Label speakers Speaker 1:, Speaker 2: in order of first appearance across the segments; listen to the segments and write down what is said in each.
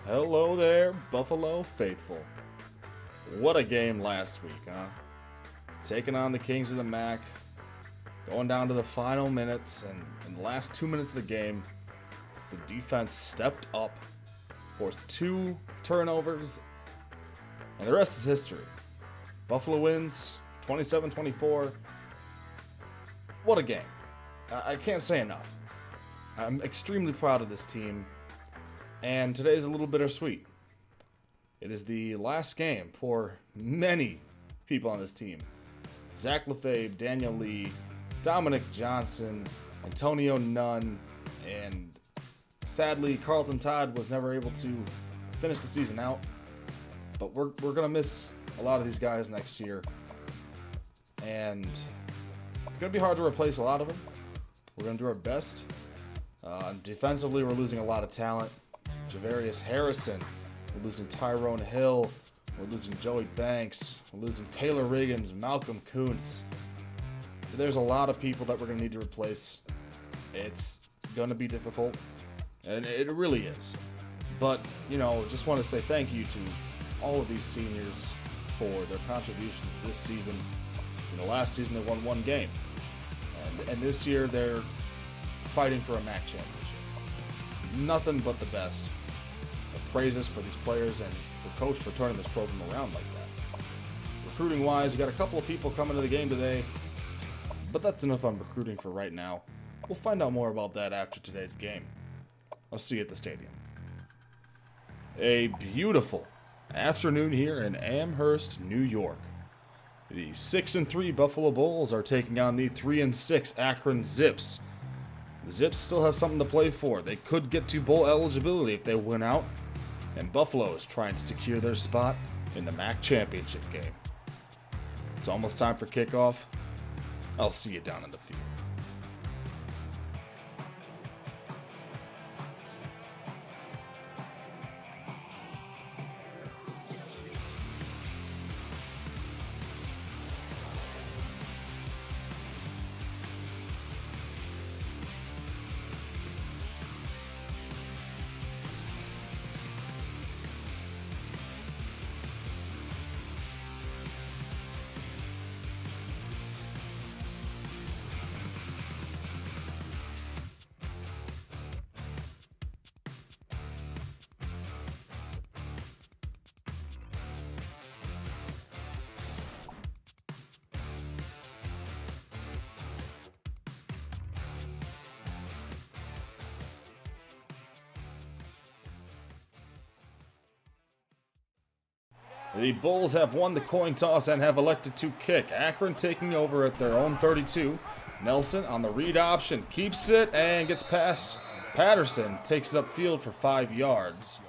Speaker 1: Hello there, Buffalo faithful. What a game last week, huh? Taking on the Kings of the MAC, going down to the final minutes, and in the last 2 minutes of the game, the defense stepped up, forced 2 turnovers, and the rest is history. Buffalo wins 27-24. What a game. I can't say enough. I'm extremely proud of this team. And today's a little bittersweet. It is the last game for many people on this team. Zach Lefebvre, Daniel Lee, Dominic Johnson, Antonio Nunn, and sadly Carlton Todd was never able to finish the season out. But we're going to miss a lot of these guys next year. And it's going to be hard to replace a lot of them. We're going to do our best. Defensively, we're losing a lot of talent. Javarius Harrison, we're losing Tyrone Hill, we're losing Joey Banks, we're losing Taylor Riggins, Malcolm Kuntz. There's a lot of people that we're going to need to replace. It's going to be difficult, and it really is. But, just want to say thank you to all of these seniors for their contributions this season. Last season they won 1 game, and this year they're fighting for a MAC championship. Nothing but the best. Praises for these players and the coach for turning this program around like that. Recruiting wise, we got a couple of people coming to the game today, but that's enough on recruiting for right now. We'll find out more about that after today's game. I'll see you at the stadium. A beautiful afternoon here in Amherst, New York. The 6-3 Buffalo Bulls are taking on the 3-6 Akron Zips. The Zips still have something to play for. They could get to bowl eligibility if they win out. And Buffalo is trying to secure their spot in the MAC championship game. It's almost time for kickoff. I'll see you down in the field. The Bulls have won the coin toss and have elected to kick. Akron taking over at their own 32. Nelson on the read option, keeps it and gets past Patterson, takes it upfield for 5 yards.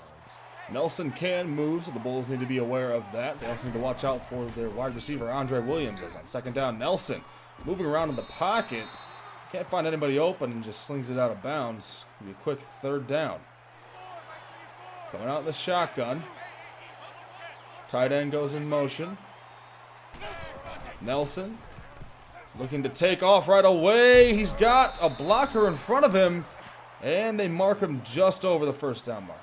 Speaker 1: Nelson can move, so the Bulls need to be aware of that. They also need to watch out for their wide receiver, Andre Williams, as on second down. Nelson moving around in the pocket. Can't find anybody open and just slings it out of bounds. Be a quick 3rd down. Coming out in the shotgun. Tight end goes in motion. Nelson looking to take off right away. He's got a blocker in front of him, and they mark him just over the 1st down mark.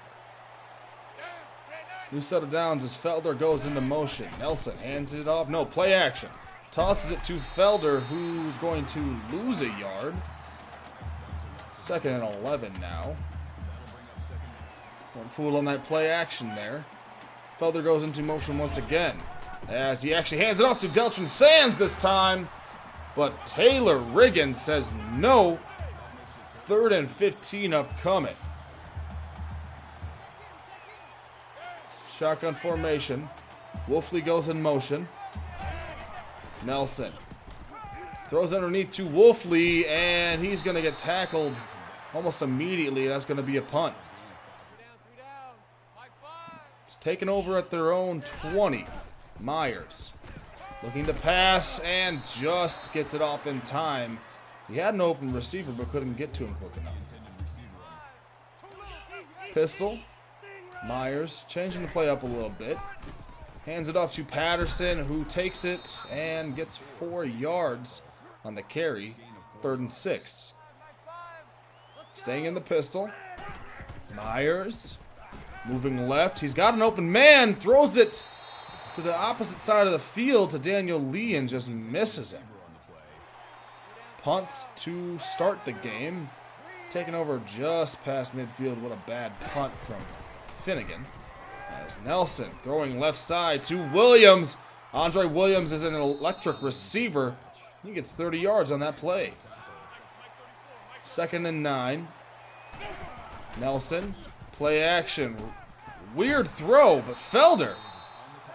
Speaker 1: New set of downs as Felder goes into motion. Nelson hands it off. No, play action. Tosses it to Felder, who's going to lose a yard. 2nd and 11 now. Went fool on that play action there. Felder goes into motion once again, as he actually hands it off to Deltron Sands this time, but Taylor Riggins says no. 3rd and 15 upcoming. Shotgun formation. Wolfley goes in motion. Nelson throws underneath to Wolfley, and he's going to get tackled almost immediately. That's going to be a punt. It's taken over at their own 20. Myers looking to pass and just gets it off in time. He had an open receiver but couldn't get to him quick enough. Pistol. Myers changing the play up a little bit. Hands it off to Patterson, who takes it and gets 4 yards on the carry. 3rd and 6. Staying in the pistol. Myers Moving left. He's got an open man. Throws it to the opposite side of the field to Daniel Lee and just misses him. Punts to start the game. Taken over just past midfield. What a bad punt from Finnegan. As Nelson throwing left side to Williams. Andre Williams is an electric receiver. He gets 30 yards on that play. 2nd and 9. Nelson, play action. Weird throw, but Felder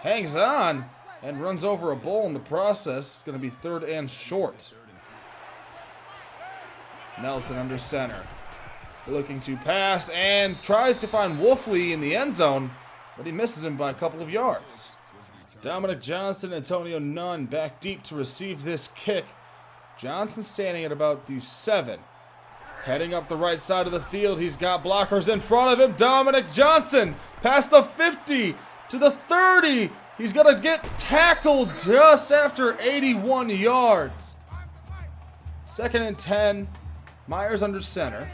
Speaker 1: hangs on and runs over a bull in the process. It's going to be 3rd and short. Nelson under center. Looking to pass and tries to find Wolfley in the end zone, but he misses him by a couple of yards. Dominic Johnson, Antonio Nunn back deep to receive this kick. Johnson standing at about the 7. Heading up the right side of the field. He's got blockers in front of him. Dominic Johnson past the 50 to the 30. He's going to get tackled just after 81 yards. 2nd and 10. Myers under center.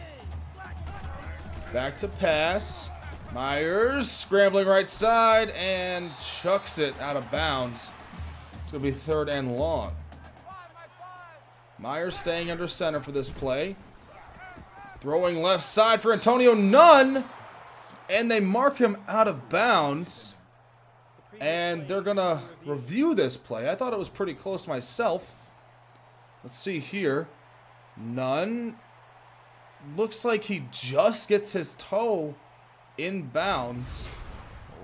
Speaker 1: Back to pass. Myers scrambling right side and chucks it out of bounds. It's going to be 3rd and long. Myers staying under center for this play. Throwing left side for Antonio Nunn. And they mark him out of bounds. And they're going to review this play. I thought it was pretty close myself. Let's see here. Nunn looks like he just gets his toe in bounds.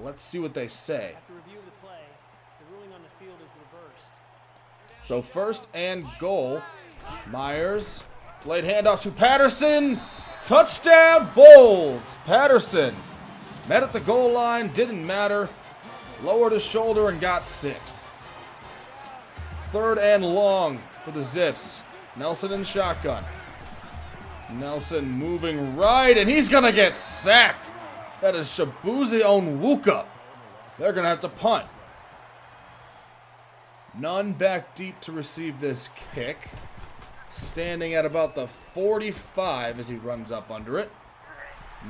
Speaker 1: Let's see what they say.
Speaker 2: After review of the play, the ruling on the field is reversed.
Speaker 1: So 1st and goal. Myers, delayed handoff to Patterson. Touchdown Bulls. Patterson met at the goal line, didn't matter. Lowered his shoulder and got 6. 3rd and long for the Zips. Nelson in shotgun. Nelson moving right, and he's going to get sacked. That is Shabuzi Onwuka. They're going to have to punt. Nunn back deep to receive this kick. Standing at about the 45 as he runs up under it.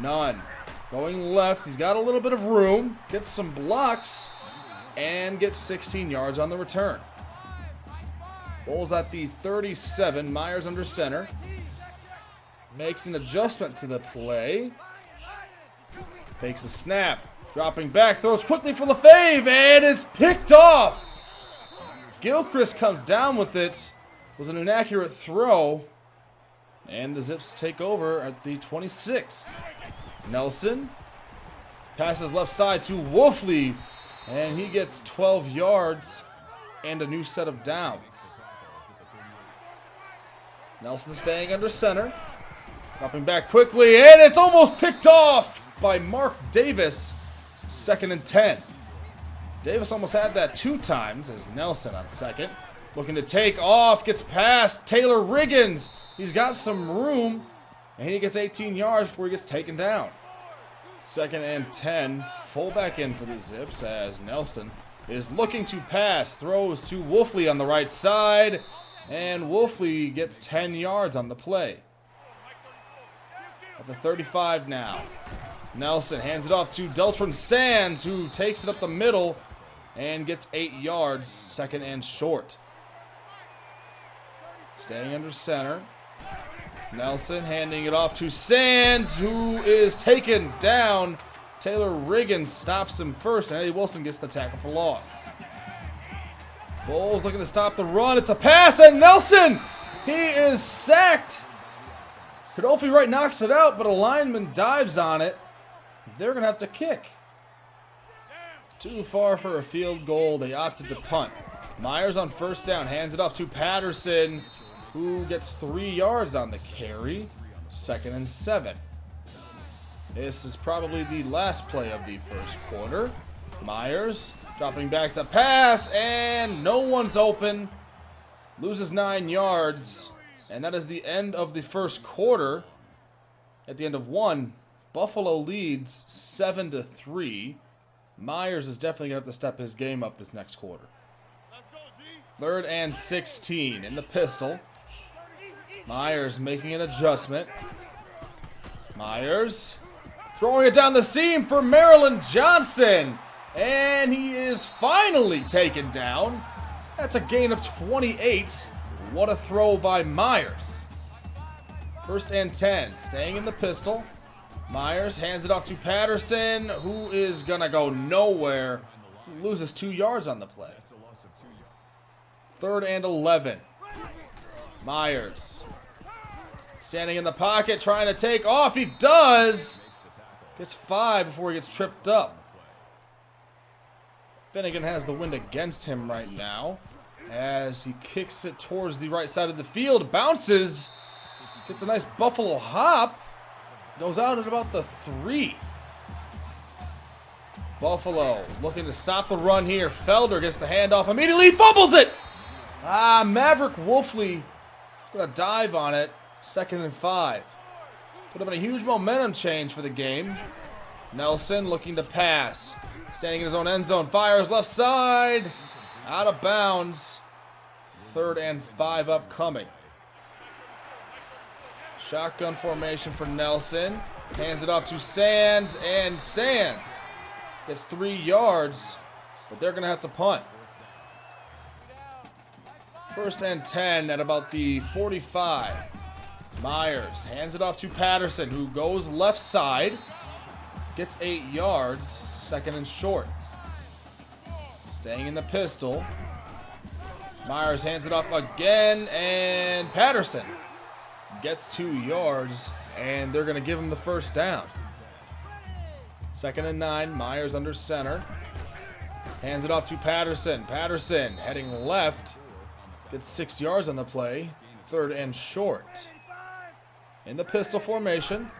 Speaker 1: Nunn going left. He's got a little bit of room. Gets some blocks. And gets 16 yards on the return. Bulls at the 37. Myers under center. Makes an adjustment to the play. Takes a snap. Dropping back. Throws quickly for LaFave. And it's picked off. Gilchrist comes down with it. Was an inaccurate throw. And the Zips take over at the 26. Nelson passes left side to Wolfley. And he gets 12 yards and a new set of downs. Nelson staying under center. Dropping back quickly, and it's almost picked off by Mark Davis. 2nd and 10. Davis almost had that 2 times as Nelson on 2nd. Looking to take off, gets past Taylor Riggins. He's got some room, and he gets 18 yards before he gets taken down. 2nd and 10. Fullback in for the Zips as Nelson is looking to pass. Throws to Wolfley on the right side, and Wolfley gets 10 yards on the play. At the 35 now. Nelson hands it off to Deltron Sands, who takes it up the middle and gets 8 yards. 2nd and short. Staying under center. Nelson handing it off to Sands, who is taken down. Taylor Riggins stops him first, and Eddie Wilson gets the tackle for loss. Bulls looking to stop the run. It's a pass, and Nelson, he is sacked. Kadolfi Wright knocks it out, but a lineman dives on it. They're going to have to kick. Too far for a field goal. They opted to punt. Myers on 1st down, hands it off to Patterson, who gets 3 yards on the carry. 2nd and 7. This is probably the last play of the first quarter. Myers dropping back to pass, and no one's open. Loses 9 yards, and that is the end of the first quarter. At the end of 1, Buffalo leads 7-3. Myers is definitely going to have to step his game up this next quarter. 3rd and 16 in the pistol. Myers making an adjustment. Myers Throwing it down the seam for Maryland Johnson. And he is finally taken down. That's a gain of 28. What a throw by Myers. 1st and 10. Staying in the pistol. Myers hands it off to Patterson, who is going to go nowhere. He loses 2 yards on the play. 3rd and 11. Myers. Standing in the pocket, trying to take off. He does. Gets 5 before he gets tripped up. Finnegan has the wind against him right now as he kicks it towards the right side of the field. Bounces. Gets a nice Buffalo hop. Goes out at about the 3. Buffalo looking to stop the run here. Felder gets the handoff immediately. Fumbles it. Maverick Wolfley going to dive on it. 2nd and 5. Could have been a huge momentum change for the game. Nelson looking to pass. Standing in his own end zone. Fires left side. Out of bounds. 3rd and 5 upcoming. Shotgun formation for Nelson. Hands it off to Sands. And Sands gets 3 yards. But they're going to have to punt. 1st and 10 at about the 45. Myers hands it off to Patterson, who goes left side. Gets 8 yards. 2nd and short. Staying in the pistol. Myers hands it off again, and Patterson gets 2 yards, and they're going to give him the 1st down. 2nd and 9. Myers under center. Hands it off to Patterson. Patterson heading left. Gets 6 yards on the play. 3rd and short. In the pistol formation.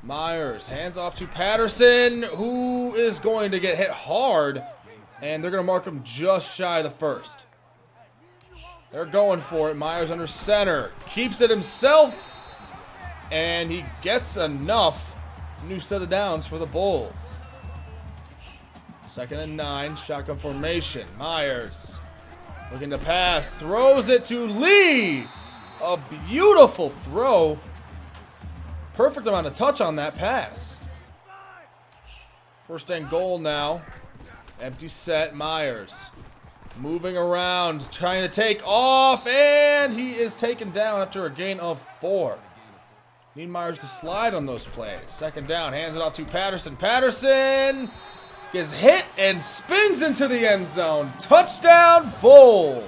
Speaker 1: Myers hands off to Patterson, who is going to get hit hard. And they're going to mark him just shy of the 1st. They're going for it. Myers under center. Keeps it himself. And he gets enough. New set of downs for the Bulls. 2nd and 9. Shotgun formation. Myers looking to pass. Throws it to Lee. A beautiful throw. Perfect amount of touch on that pass. 1st and goal now. Empty set. Myers moving around, trying to take off, and he is taken down after a gain of 4. Need Myers to slide on those plays. 2nd down, hands it off to Patterson. Patterson gets hit and spins into the end zone. Touchdown, Bulls.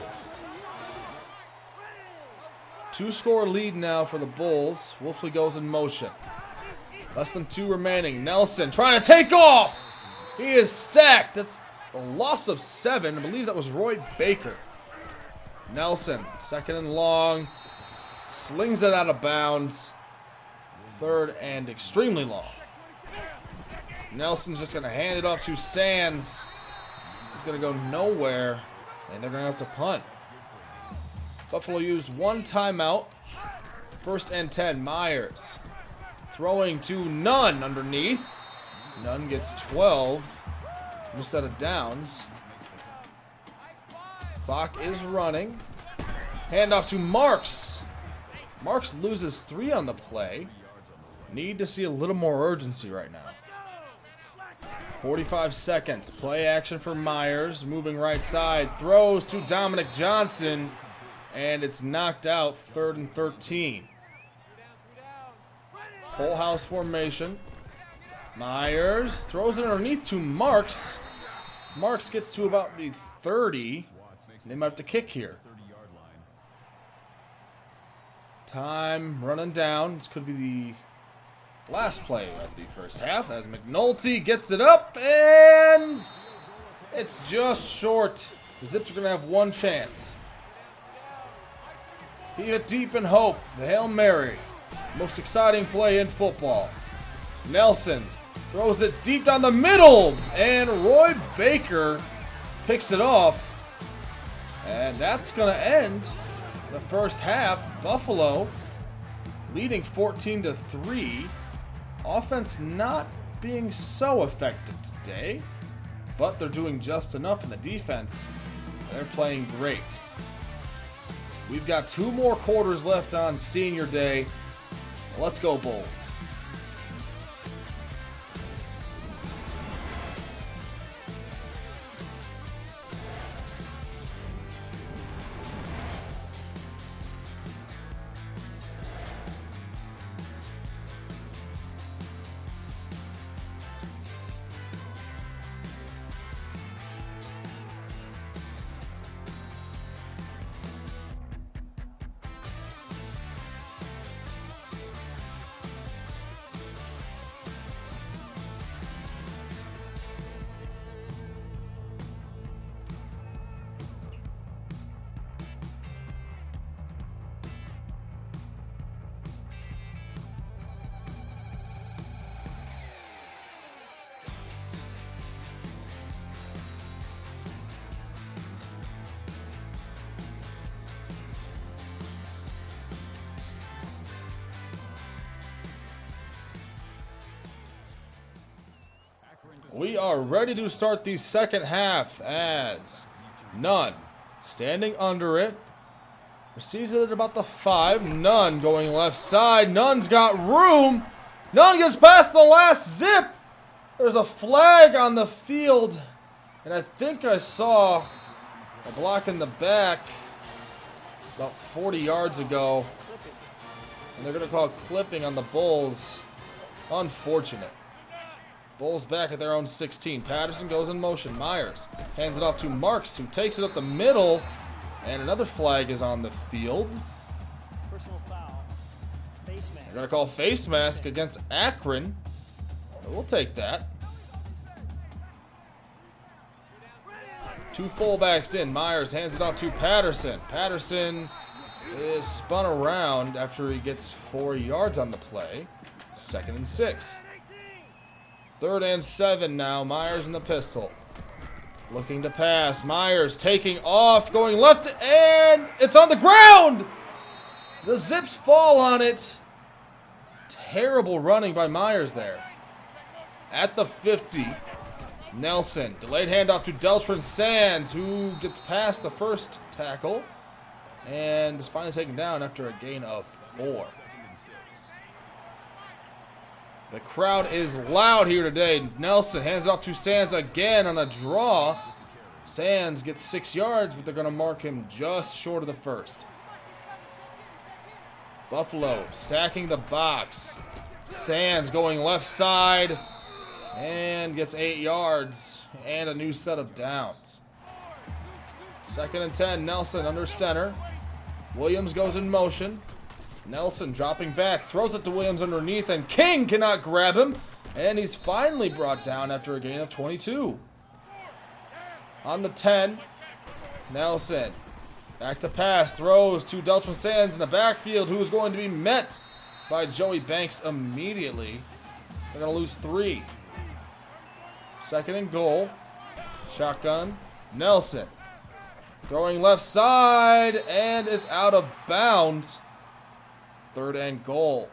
Speaker 1: 2-score lead now for the Bulls. Wolfley goes in motion. Less than 2 remaining. Nelson trying to take off. He is sacked. That's a loss of 7. I believe that was Roy Baker. Nelson, 2nd and long. Slings it out of bounds. 3rd and extremely long. Nelson's just going to hand it off to Sands. He's going to go nowhere, and they're going to have to punt. Buffalo used 1 timeout. 1st and 10. Myers throwing to Nunn underneath. Nunn gets 12. New set of downs. Clock is running. Handoff to Marks. Marks loses 3 on the play. Need to see a little more urgency right now. 45 seconds. Play action for Myers. Moving right side. Throws to Dominic Johnson. And it's knocked out. 3rd and 13. Full house formation. Myers throws it underneath to Marks. Marks gets to about the 30. They might have to kick here. Time running down. This could be the last play of the 1st half as McNulty gets it up, and it's just short. The Zips are going to have 1 chance. Heave it deep in hope. The Hail Mary. Most exciting play in football. Nelson throws it deep down the middle, and Roy Baker picks it off. And that's going to end the 1st half. Buffalo leading 14-3. Offense not being so effective today, but they're doing just enough in the defense. They're playing great. We've got 2 more quarters left on Senior Day. Let's go, Bulls. We are ready to start the second half as Nunn standing under it. Receives it at about the 5. Nunn going left side. Nunn's got room. Nunn gets past the last zip. There's a flag on the field. And I think I saw a block in the back about 40 yards ago. And they're going to call clipping on the Bulls. Unfortunate. Bulls back at their own 16. Patterson goes in motion. Myers hands it off to Marks, who takes it up the middle. And another flag is on the field.
Speaker 2: Personal foul. Face mask.
Speaker 1: They're going to call face mask against Akron. We'll take that. 2 fullbacks in. Myers hands it off to Patterson. Patterson is spun around after he gets 4 yards on the play. 2nd and 6. 3rd and 7 now. Myers in the pistol. Looking to pass. Myers taking off, going left, and it's on the ground! The Zips fall on it. Terrible running by Myers there. At the 50, Nelson. Delayed handoff to Deltran Sands, who gets past the first tackle and is finally taken down after a gain of 4. The crowd is loud here today. Nelson hands it off to Sands again on a draw. Sands gets 6 yards, but they're going to mark him just short of the first. Buffalo stacking the box. Sands going left side and gets 8 yards and a new set of downs. 2nd and 10, Nelson under center. Williams goes in motion. Nelson dropping back, throws it to Williams underneath, and King cannot grab him. And he's finally brought down after a gain of 22. On the 10, Nelson back to pass, throws to Deltran Sands in the backfield, who is going to be met by Joey Banks immediately. They're going to lose 3. 2nd and goal. Shotgun. Nelson throwing left side and is out of bounds. 3rd and goal.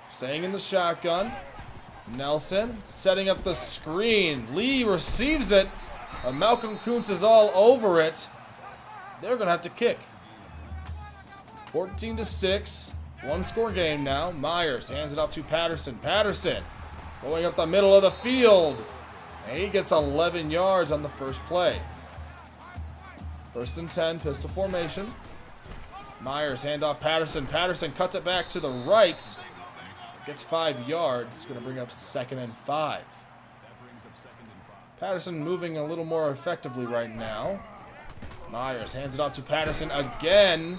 Speaker 1: Staying in the shotgun. Nelson setting up the screen. Lee receives it. Malcolm Kuntz is all over it. They're going to have to kick. 14-6. 1-score game now. Myers hands it off to Patterson. Patterson going up the middle of the field. And he gets 11 yards on the first play. 1st and 10, pistol formation. Myers handoff Patterson. Patterson cuts it back to the right. Gets 5 yards. Going to bring up 2nd and 5. Patterson moving a little more effectively right now. Myers hands it off to Patterson again,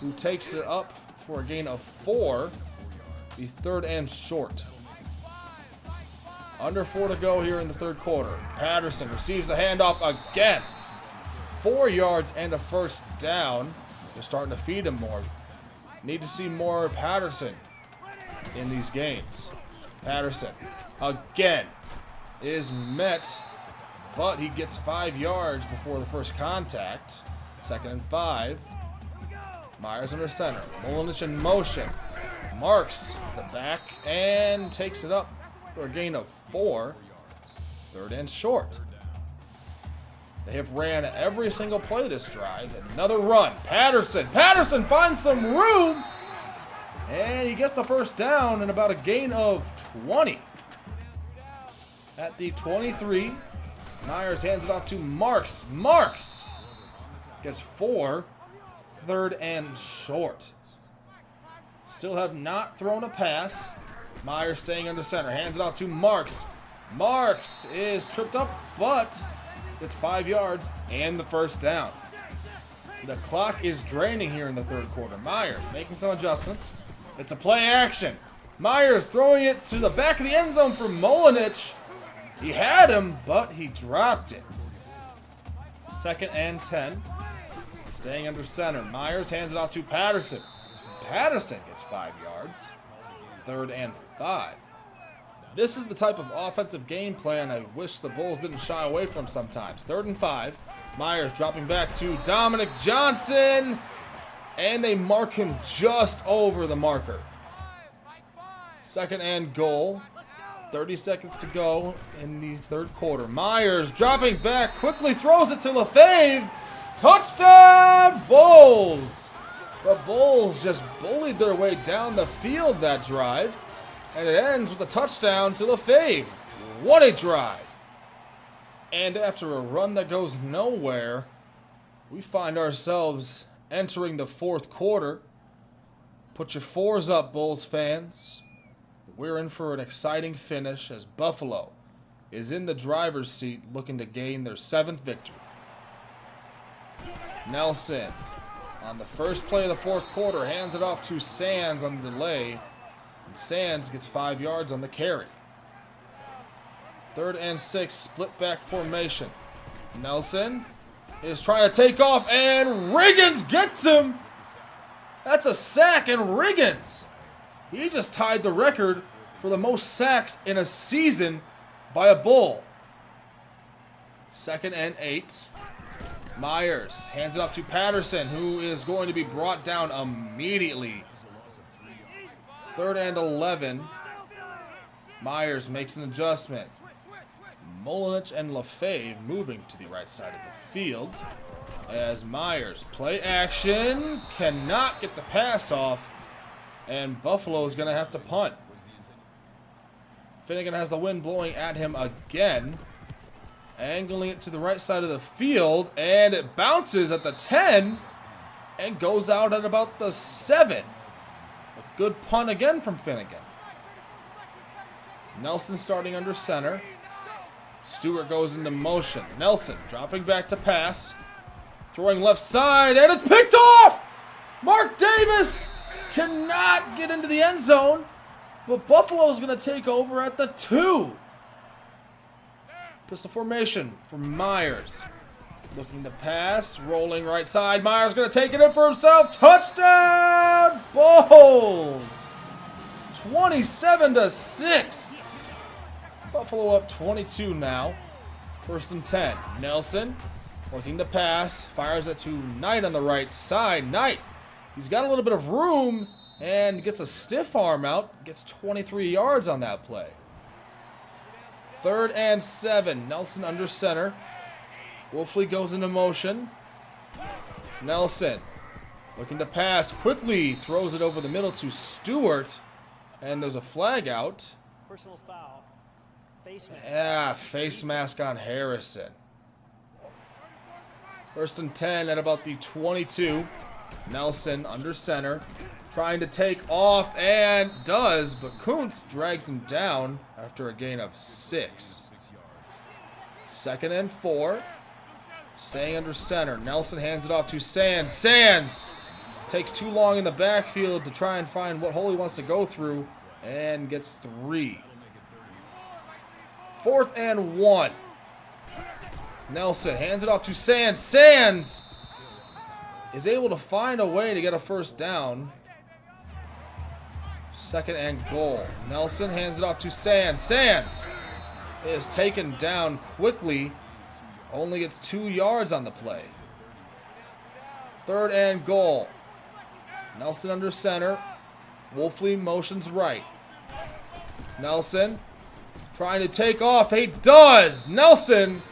Speaker 1: who takes it up for a gain of 4. The 3rd and short. Under 4 to go here in the 3rd quarter. Patterson receives the handoff again. 4 yards and a first down. They're starting to feed him more. Need to see more Patterson in these games. Patterson again is met, but he gets 5 yards before the first contact. 2nd and 5. Myers under center. Molinich in motion. Marks is the back and takes it up for a gain of 4. 3rd and short. They have ran every single play this drive. Another run. Patterson. Patterson finds some room. And he gets the first down in about a gain of 20. At the 23, Myers hands it off to Marks. Marks gets 4. 3rd and short. Still have not thrown a pass. Myers staying under center. Hands it off to Marks. Marks is tripped up, but it's 5 yards and the first down. The clock is draining here in the 3rd quarter. Myers making some adjustments. It's a play action. Myers throwing it to the back of the end zone for Molinich. He had him, but he dropped it. 2nd and 10. Staying under center. Myers hands it off to Patterson. Patterson gets 5 yards. 3rd and 5. This is the type of offensive game plan I wish the Bulls didn't shy away from sometimes. 3rd and 5. Myers dropping back to Dominic Johnson. And they mark him just over the marker. 2nd and goal. 30 seconds to go in the third quarter. Myers dropping back, quickly throws it to LaFave. Touchdown, Bulls! The Bulls just bullied their way down the field that drive, and it ends with a touchdown to LaFave. What a drive! And after a run that goes nowhere, we find ourselves entering the fourth quarter. Put your fours up, Bulls fans. We're in for an exciting finish as Buffalo is in the driver's seat looking to gain their 7th victory. Nelson, on the first play of the fourth quarter, hands it off to Sands on the delay. And Sands gets 5 yards on the carry. 3rd and 6, split back formation. Nelson is trying to take off, and Riggins gets him. That's a sack, and Riggins, he just tied the record for the most sacks in a season by a Bull. 2nd and 8. Myers hands it off to Patterson, who is going to be brought down immediately. 3rd and 11. Myers makes an adjustment. Molinich and LaFave moving to the right side of the field. As Myers, play action, cannot get the pass off, and Buffalo is going to have to punt. Finnegan has the wind blowing at him again. Angling it to the right side of the field, and it bounces at the 10 and goes out at about the 7. A good punt again from Finnegan. Nelson starting under center. Stewart goes into motion. Nelson dropping back to pass. Throwing left side, and it's picked off! Mark Davis cannot get into the end zone, but Buffalo's going to take over at the 2. Pistol formation for Myers. Looking to pass, rolling right side. Myers going to take it in for himself. Touchdown, Bulls! 27-6. Buffalo up 22 now. 1st and 10. Nelson looking to pass. Fires it to Knight on the right side. Knight, he's got a little bit of room and gets a stiff arm out. Gets 23 yards on that play. 3rd and 7. Nelson under center. Wolfley goes into motion. Nelson looking to pass. Quickly throws it over the middle to Stewart. And there's a flag out.
Speaker 2: Personal foul. Face mask.
Speaker 1: Yeah, face mask on Harrison. 1st and 10 at about the 22. Nelson under center. Trying to take off, and does, but Kuntz drags him down after a gain of 6. 2nd and 4. Staying under center. Nelson hands it off to Sands. Sands takes too long in the backfield to try and find what hole he wants to go through, and gets 3. 4th and 1. Nelson hands it off to Sands. Sands is able to find a way to get a 1st down. 2nd and goal. Nelson hands it off to Sands. Sands is taken down quickly. Only gets 2 yards on the play. 3rd and goal. Nelson under center. Wolfley motions right. Nelson trying to take off. He does. Nelson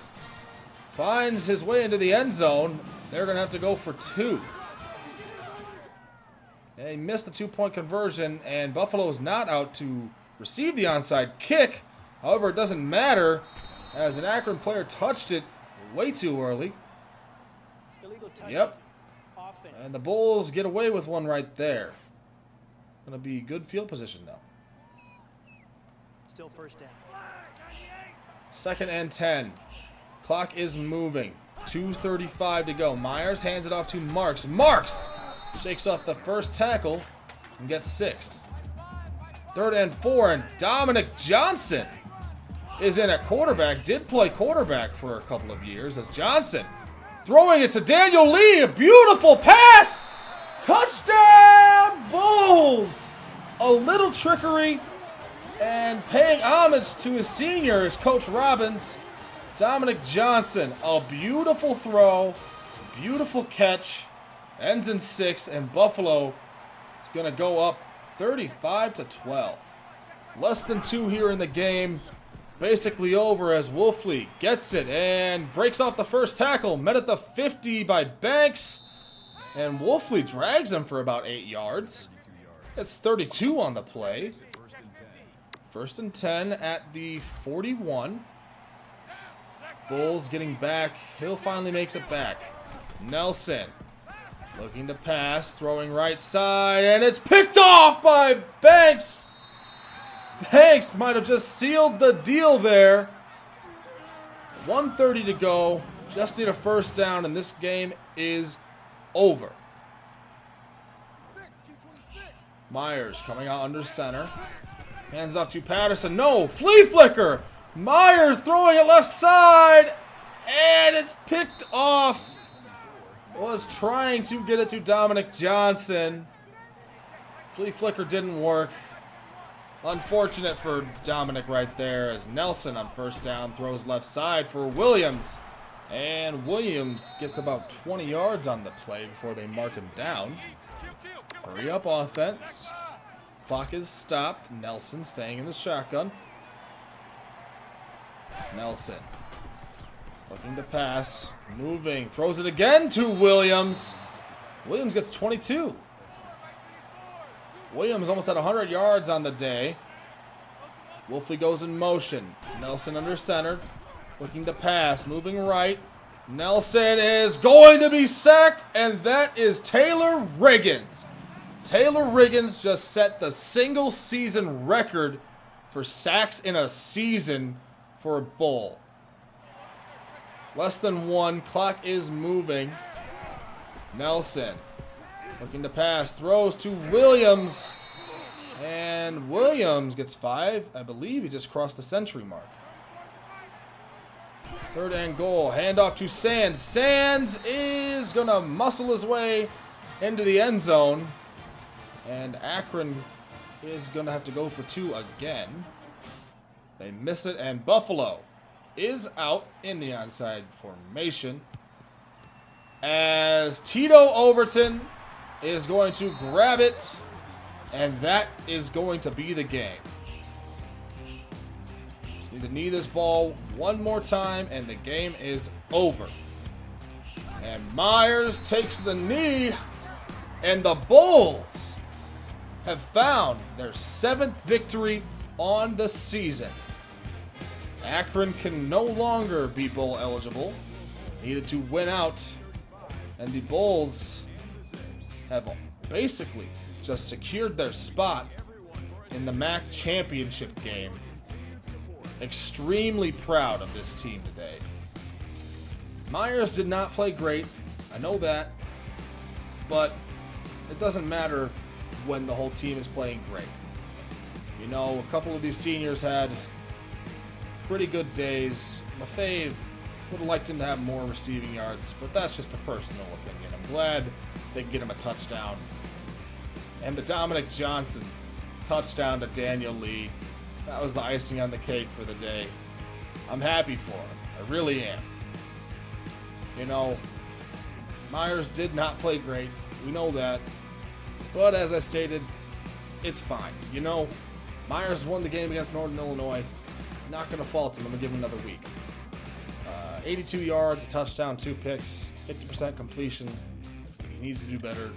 Speaker 1: finds his way into the end zone. They're going to have to go for 2. He missed the 2-point conversion, and Buffalo is not out to receive the onside kick. However, it doesn't matter, as an Akron player touched it way too early.
Speaker 2: Illegal touches.
Speaker 1: Yep.
Speaker 2: Offense.
Speaker 1: And the Bulls get away with one right there. Going to be good field position, though.
Speaker 2: Still 1st down.
Speaker 1: 2nd and 10. Clock is moving. 2:35 to go. Myers hands it off to Marks. Marks shakes off the first tackle and gets 6. 3rd and 4, and Dominic Johnson is in at quarterback. Did play quarterback for a couple of years as Johnson throwing it to Daniel Lee. A beautiful pass. Touchdown, Bulls. A little trickery and paying homage to his senior is Coach Robbins. Dominic Johnson, a beautiful throw, beautiful catch, ends in 6, and Buffalo is going to go up 35-12. Less than 2 here in the game. Basically over as Wolfley gets it and breaks off the first tackle. Met at the 50 by Banks. And Wolfley drags him for about 8 yards. That's 32 on the play. First and 10 at the 41. Bulls getting back. Hill finally makes it back. Nelson looking to pass, throwing right side, and it's picked off by Banks. Banks might have just sealed the deal there. 1:30 to go. Just need a first down, and this game is over. Myers coming out under center. Hands off to Patterson. No, flea flicker. Myers throwing it left side, and it's picked off. Was trying to get it to Dominic Johnson. Flea flicker didn't work. Unfortunate for Dominic right there as Nelson on first down throws left side for Williams. And Williams gets about 20 yards on the play before they mark him down. Hurry up offense. Clock is stopped. Nelson staying in the shotgun. Nelson looking to pass. Moving. Throws it again to Williams. Williams gets 22. Williams almost at 100 yards on the day. Wolfley goes in motion. Nelson under center. Looking to pass. Moving right. Nelson is going to be sacked, and that is Taylor Riggins. Taylor Riggins just set the single season record for sacks in a season for a Bull. Less than 1. Clock is moving. Nelson looking to pass. Throws to Williams. And Williams gets 5. I believe he just crossed the century mark. 3rd and goal. Handoff to Sands. Sands is going to muscle his way into the end zone. And Akron is going to have to go for 2 again. They miss it, and Buffalo is out in the onside formation as Tito Overton is going to grab it, and that is going to be the game. Just need to knee this ball one more time, and the game is over. And Myers takes the knee, and the Bulls have found their 7th victory on the season. Akron can no longer be bowl eligible. Needed to win out. And the Bulls have basically just secured their spot in the MAC championship game. Extremely proud of this team today. Myers did not play great. I know that. But it doesn't matter when the whole team is playing great. You know, a couple of these seniors had pretty good days. Lefebvre would have liked him to have more receiving yards, but that's just a personal opinion. I'm glad they can get him a touchdown. And the Dominic Johnson touchdown to Daniel Lee, that was the icing on the cake for the day. I'm happy for him. I really am. You know, Myers did not play great. We know that. But as I stated, it's fine. You know, Myers won the game against Northern Illinois. Not going to fault him. I'm going to give him another week. 82 yards, a touchdown, 2 picks, 50% completion. He needs to do better.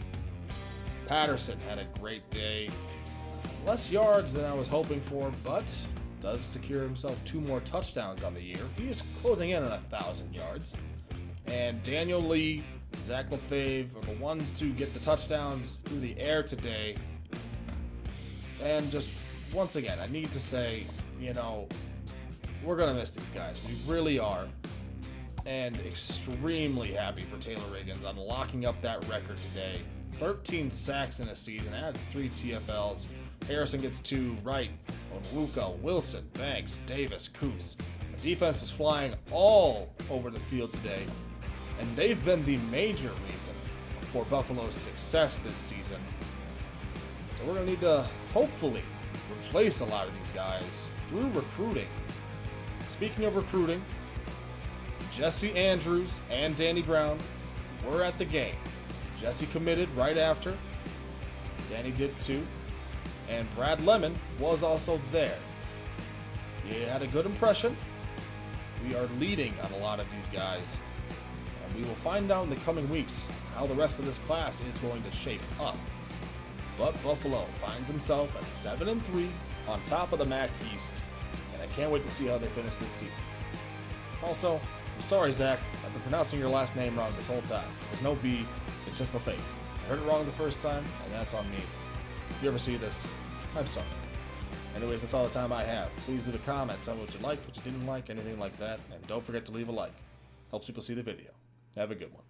Speaker 1: Patterson had a great day. Less yards than I was hoping for, but does secure himself 2 more touchdowns on the year. He is closing in on 1,000 yards. And Daniel Lee, Zach Lefebvre are the ones to get the touchdowns through the air today. And just once again, I need to say, you know, we're going to miss these guys. We really are. And extremely happy for Taylor Riggins on locking up that record today. 13 sacks in a season, adds 3 TFLs. Harrison gets 2, Wright, Onwuka, Wilson, Banks, Davis, Coots. The defense is flying all over the field today, and they've been the major reason for Buffalo's success this season. So we're going to need to hopefully replace a lot of these guys through recruiting. Speaking of recruiting, Jesse Andrews and Danny Brown were at the game. Jesse committed right after. Danny did too. And Brad Lemon was also there. He had a good impression. We are leading on a lot of these guys. And we will find out in the coming weeks how the rest of this class is going to shape up. But Buffalo finds himself at 7-3 on top of the MAC East. And I can't wait to see how they finish this season. Also, I'm sorry, Zach. I've been pronouncing your last name wrong this whole time. There's no B. It's just the fake. I heard it wrong the first time, and that's on me. If you ever see this, I'm sorry. Anyways, that's all the time I have. Please leave a comment, tell me what you liked, what you didn't like, anything like that. And don't forget to leave a like. Helps people see the video. Have a good one.